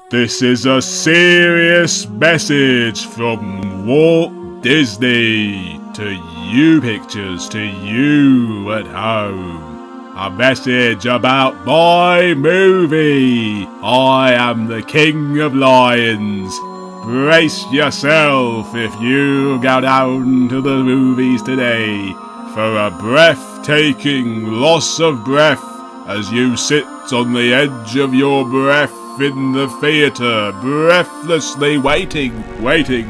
This is a serious message from Walt Disney to you pictures, to you at home. A message about my movie. I am the King of Lions. Brace yourself if you go down to the movies today for a breathtaking loss of breath as you sit on the edge of your breath in the theatre, breathlessly waiting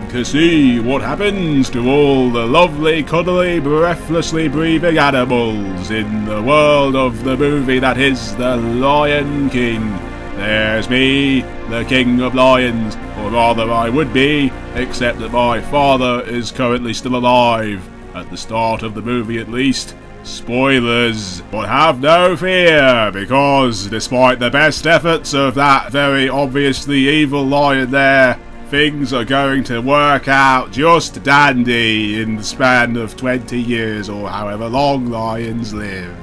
to see what happens to all the lovely, cuddly, breathlessly breathing animals in the world of the movie that is The Lion King. There's me, the King of Lions, or rather I would be, except that my father is currently still alive, at the start of the movie at least. Spoilers, but have no fear, because despite the best efforts of that very obviously evil lion there, things are going to work out just dandy in the span of 20 years or however long lions live.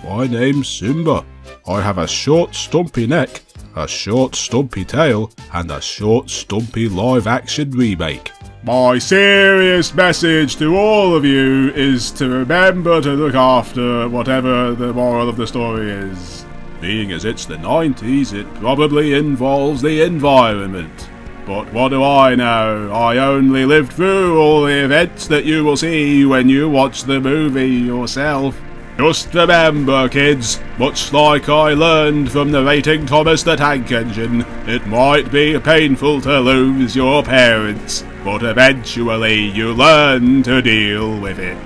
My name's Simba. I have a short stumpy neck, a short stumpy tail, and a short stumpy live action remake. My serious message to all of you is to remember to look after whatever the moral of the story is. Being as it's the 90s, it probably involves the environment. But what do I know? I only lived through all the events that you will see when you watch the movie yourself. Just remember, kids, much like I learned from narrating Thomas the Tank Engine, it might be painful to lose your parents, but eventually you learn to deal with it.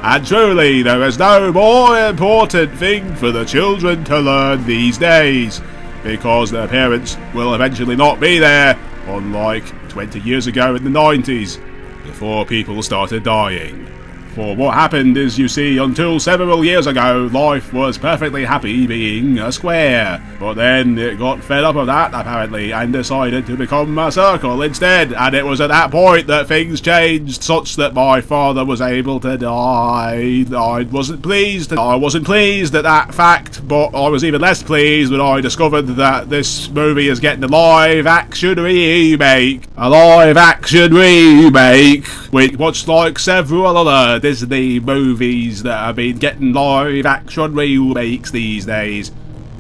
And truly, there is no more important thing for the children to learn these days, because their parents will eventually not be there, unlike 20 years ago in the 90s, before people started dying. For what happened is, you see, until several years ago, life was perfectly happy being a square. But then it got fed up of that, apparently, and decided to become a circle instead. And it was at that point that things changed, such that my father was able to die. I wasn't pleased at that fact, but I was even less pleased when I discovered that this movie is getting a live action remake. A live action remake, which, much like several other Disney movies that have been getting live action remakes these days.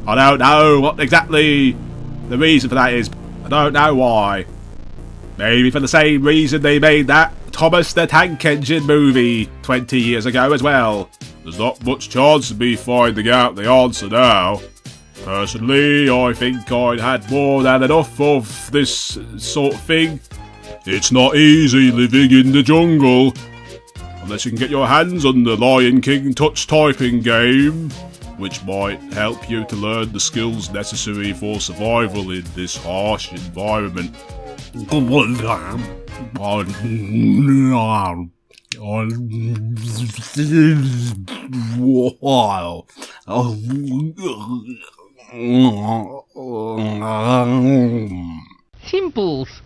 I don't know what exactly the reason for that is. I don't know why. Maybe for the same reason they made that Thomas the Tank Engine movie 20 years ago as well. There's not much chance of me finding out the answer now. Personally, I think I'd had more than enough of this sort of thing. It's not easy living in the jungle. Unless you can get your hands on the Lion King touch typing game, which might help you to learn the skills necessary for survival in this harsh environment. Simples.